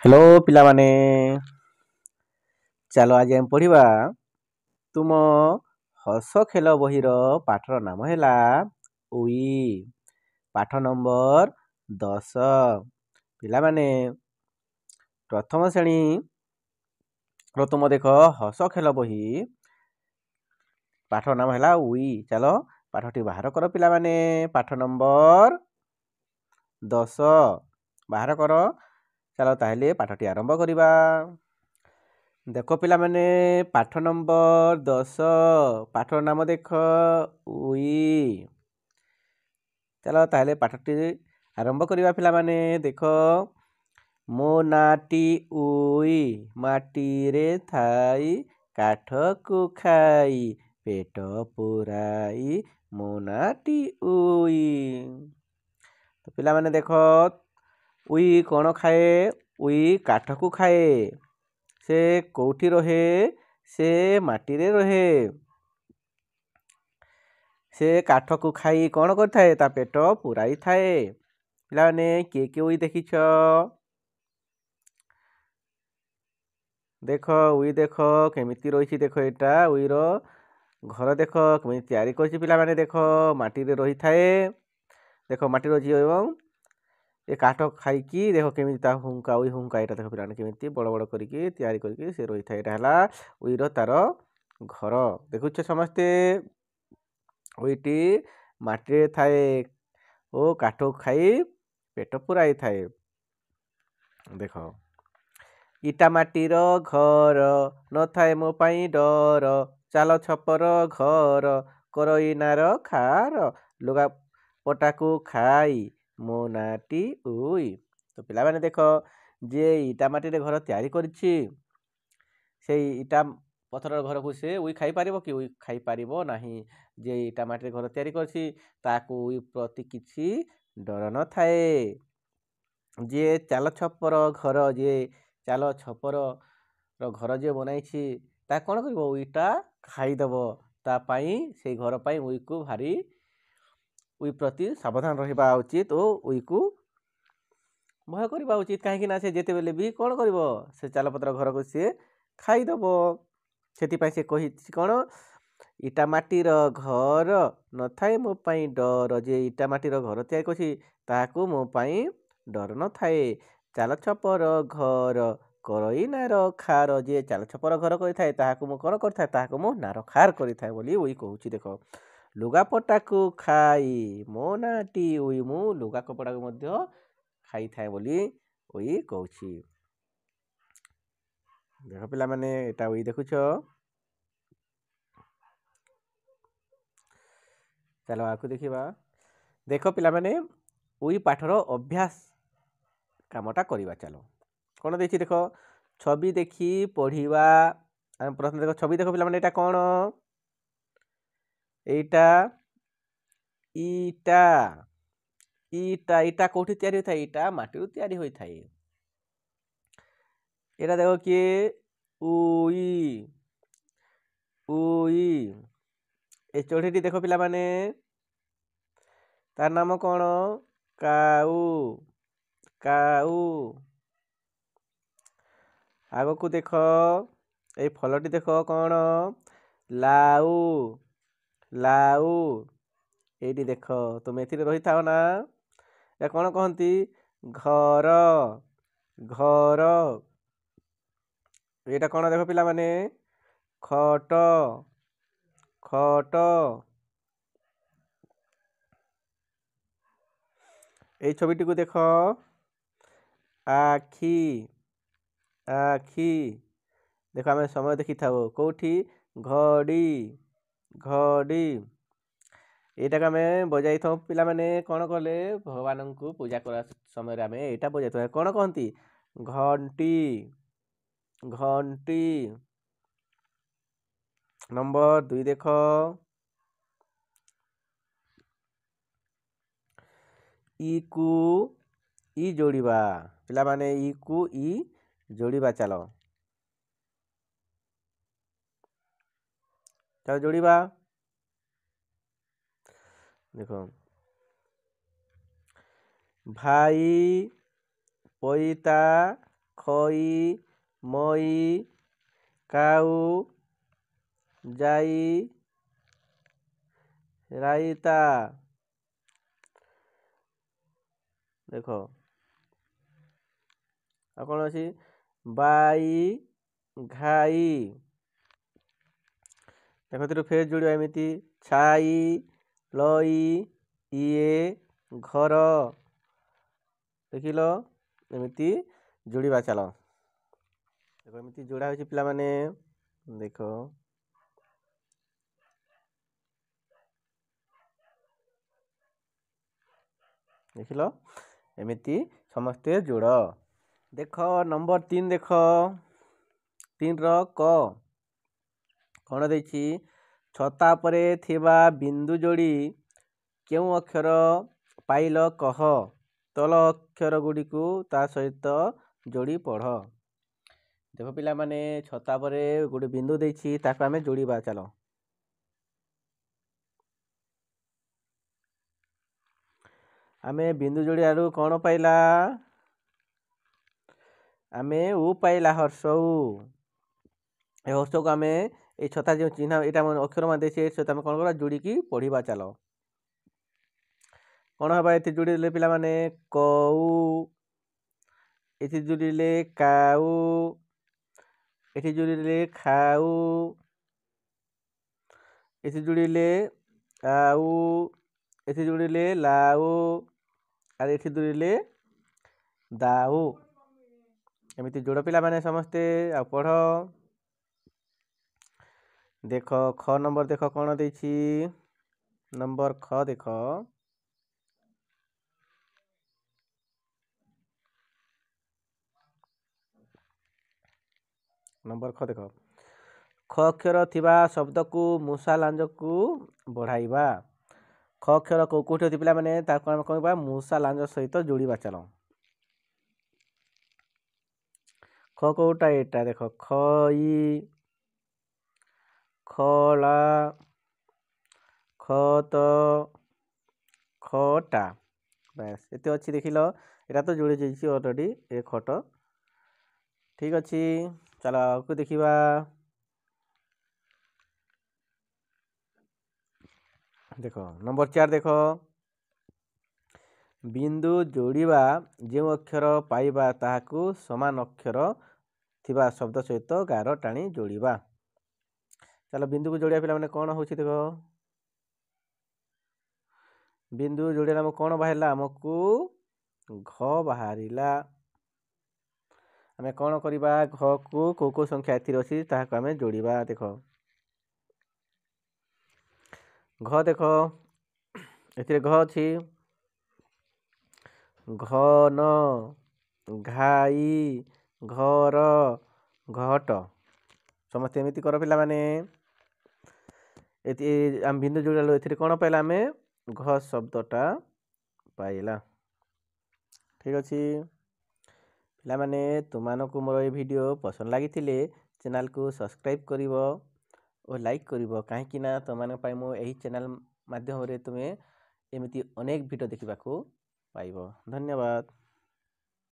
Hello पिलामाने चलो आज हम पढ़िबा तुम हस खेल बहिर पाठर नाम हैला उई पाठ नंबर 10 पिलामाने प्रथम श्रेणी तुम देख हस खेल बही पाठर नाम हैला उई चलो पाठटी बाहर कर पिलामाने पाठ नंबर 10 बाहर कर चलो ताहले पाठटी आरंभ करिबा देख पिलामाने पाठ नंबर 10 पाठर नाम देख उई चलो ताहले पाठटी आरंभ करिबा पिलामाने देख मो नाटी उई माटी रे थाई काठ को खाई पेट पुराई मो नाटी उई तो पिलामाने देख उई कौन खाए उई काठ को खाए से कोठी रहे से माटी रे रहे से काठ को खाई कौन करथाए ता पेट पुराई थाए पिलाने किए उई देखिछ देख उई देख केमिति रही देख एटा उईर घर देख केमिति तैयारी करछि पिलाने देख माटी रे रही थाए देख माटी रही एवं ये काठ खाई देख केमी हुंका उई हुंका यहाँ देख पिलाने केमी बड़ बड़ करके तैयारी करके से रही था यहाँ उईर तार घर देखुछ समस्ते उईटी माटी थाए ओ काठ खाई पेट पुराई थाए देख इटा माटीर घर न थाए मो पाई डर चाल छपर घर कर इनार खार लुगा पटाकू खाई मो नाटी उई तो पिलाने देख जे इटा माटी रे घर तैयारी करिछि से इटा पथर घर को से उई खाई पारिबो कि उई खाई पारिबो नाही जे इटा माटी रे घर तैयारी करछि ताकू उई प्रति किछि डर न थाए जे चाल छपर घर जे चाल छपर रो घर जे बनाइछि ता कोन करबो उईटा खाईदेबो ता पाई से घर पाई उई को भारी उई प्रति सावधान रहिबा उचित ओ उई को भय करबा उचित कहीं ना से जेते बेले भी कौन कर से चालपत्र घर को सी खाईदेव से से कही कौन इटा माटीर घर न थाए मो पाई डर जे इटा माटीर घर तैयारी करछि ताकू मो पाई डर न थाए चाल छपर घर करई नार खार जे चाल छपर घर करिथाए ताहाकू मो कौन करथाए ताहाकू मो नार खार करिथाए बोली उई कहूछि देख लुगापटा को खाई मो नाटी उई मु लुगा कपड़ा को मध्य खाई थाए बोली उई कहूछि देख पिला माने एटा उई देखुछ चलो आकु देखिबा देख पिला माने उई पाठर अभ्यास कामटा करिबा चलो कोन देखि देख छवि देखि पढ़िबा प्रथम देख छवि देख पिला माने एटा कोन एटा ईटा ईटा ईटा कोठी तैयारी होइथाए ईटा माटी तैयारी होइथाए एटा देखो किए उई उई ए चढ़ीटी देख पिला माने तार नाम कौन काऊ काऊ आग को देख ए फलटी देख कौन लाऊ लाऊ एटी देख तुम एथि रही था ना या कौन कहती घर घर एटा कौन देख पिला माने खट खट এই ছবিটিকে দেখ আখি আখি দেখ আমি সময় দেখি থাও কোठी ঘড়ি ঘড়ি এইটাকে আমি বজাই থাও পিলা মানে কোন কলে ভগবান को पूजा करा समय आम एटा बजाई था कौन कहती घंटी घंटी नंबर 2 देख इ को इ जोड़िबा पिला माने इ को इ जोड़िबा चलो चलो जोड़िबा देखो भाई पईता ଖଇ, ମଇ, କାଉ, ଯାଇ, ରାଇତା। ଦେଖ ଆଉ କ'ଣ ଅଛି? ବାଇ, ଘାଇ। ଦେଖ ଏଥିରୁ ଫେର ଯୋଡ଼ିବା ଏମିତି ଛାଇ, ଲଇ, ଇଏ, ଘର। ଦେଖିଲ ଏମିତି ଯୋଡ଼ିବା। ଚାଲ ଦେଖ ଏମିତି ଯୋଡ଼ା ହେଉଛି ପିଲାମାନେ। ଦେଖ ଦେଖିଲ ଏମିତି ସମସ୍ତେ ଯୋଡ଼। ଦେଖ ନମ୍ବର 3 ଦେଖ 3ର କ କ'ଣ ଦେଇଛି? ଛତା ପରେ ଥିବା ବିନ୍ଦୁ ଯୋଡ଼ି କେଉଁ ଅକ୍ଷର ପାଇଲ କହ। ତଳ ଅକ୍ଷର ଗୁଡ଼ିକୁ ତା ସହିତ ଯୋଡ଼ି ପଢ଼। ଦେଖ ପିଲାମାନେ ଛତା ପରେ ଗୋଟେ ବିନ୍ଦୁ ଦେଇଛି, ତାକୁ ଆମେ ଯୋଡ଼ିବା। ଚାଲ ଆମେ ବିନ୍ଦୁ ଯୋଡ଼ିବାରୁ କ'ଣ ପାଇଲା? ଆମେ ଉ ପାଇଲା, ହର୍ଷ ଉ। ଏ ହର୍ଷକୁ ଆମେ এই ଛତା ଯେଉଁ ଚିହ୍ନ ଏଇଟା ଅକ୍ଷର ମାନେ ଦେଇଛି, ଏ ସହିତ ଆମେ କ'ଣ କରିବା? ଯୋଡ଼ିକି ପଢ଼ିବା। ଚାଲ କ'ଣ ହେବା? ଏଠି ଯୋଡ଼ିଲେ ପିଲାମାନେ କଉ, ଏଠି ଯୋଡ଼ିଲେ କାଉ, ଏଠି ଯୋଡ଼ିଲେ ଖାଉ, ଏଠି ଯୋଡ଼ିଲେ ଆଉ, ଏଠି ଯୋଡ଼ିଲେ ଲାଉ, আর ଏଠି ଯୋଡ଼ିଲେ ଦାଉ। ଏମିତି ଯୋଡ଼ ପିଲାମାନେ ସମସ୍ତେ। ଆଉ ପଢ଼। ଦେଖ ଖ ନମ୍ବର ଦେଖ କ'ଣ ଦେଇଛି? ନମ୍ବର ଖ ଦେଖ ନମ୍ବର ଖ ଦେଖ ଖ ଅକ୍ଷର ଥିବା ଶବ୍ଦକୁ ମୂଷା ଲାଞ୍ଜକୁ ବଢ଼ାଇବା। ଖ ଅକ୍ଷର କେଉଁଠି ଅଛି ପିଲାମାନେ? ତାକୁ ଆମେ କହିବା ମୂଷା ଲାଞ୍ଜ ସହିତ ଯୋଡ଼ିବା। ଚାଲ ଖ କେଉଁଟା? ଏଇଟା ଦେଖ ଖଇ, ଖଳା, ଖତ, ଖଟା। ବାସ୍ ଏତେ ଅଛି। ଦେଖିଲ ଏଇଟା ତ ଯୋଡ଼ି ଯାଇଛି ଅଲରେଡ଼ି ଏ ଖଟ। ଠିକ୍ ଅଛି, ଚାଲ ଆଗକୁ ଦେଖିବା। ଦେଖ ନମ୍ବର 4 ଦେଖ ବିନ୍ଦୁ ଯୋଡ଼ିବା। ଯେଉଁ ଅକ୍ଷର ପାଇବା ତାହାକୁ ସମାନ ଅକ୍ଷର ଥିବା ଶବ୍ଦ ସହିତ ଗାର ଟାଣି ଯୋଡ଼ିବା। ଚାଲ ବିନ୍ଦୁକୁ ଯୋଡ଼ିବା ପିଲାମାନେ। କ'ଣ ହେଉଛି ଦେଖ ବିନ୍ଦୁ ଯୋଡ଼ିଲେ ଆମକୁ କ'ଣ ବାହାରିଲା? ଆମକୁ ଘ ବାହାରିଲା। ଆମେ କ'ଣ କରିବା? ଘକୁ କେଉଁ କେଉଁ ସଂଖ୍ୟା ଏଥିରେ ଅଛି ତାହାକୁ ଆମେ ଯୋଡ଼ିବା। ଦେଖ ଘ ଦେଖ ଏଥିରେ ଘ ଅଛି, ଘନ, ଘାଇ, ଘର, ଘଟ। ସମସ୍ତେ ଏମିତି କର ପିଲାମାନେ। ଏଠି ଆମେ ବିନ୍ଦୁ ଯୋଡ଼ିଲୁ, ଏଥିରେ କ'ଣ ପାଇଲା? ଆମେ ଘ ଶବ୍ଦଟା ପାଇଲା। ଠିକ୍ ଅଛି ପିଲାମାନେ, ତୁମମାନଙ୍କୁ ମୋର ଏ ଭିଡ଼ିଓ ପସନ୍ଦ ଲାଗିଥିଲେ ଚ୍ୟାନେଲକୁ ସବସ୍କ୍ରାଇବ୍ କରିବ ଓ ଲାଇକ୍ କରିବ। କାହିଁକି ନା ତୁମମାନଙ୍କ ପାଇଁ ମୁଁ ଏହି ଚ୍ୟାନେଲ ମାଧ୍ୟମରେ ତୁମେ ଏମିତି ଅନେକ ଭିଡ଼ିଓ ଦେଖିବାକୁ ପାଇବ। ଧନ୍ୟବାଦ।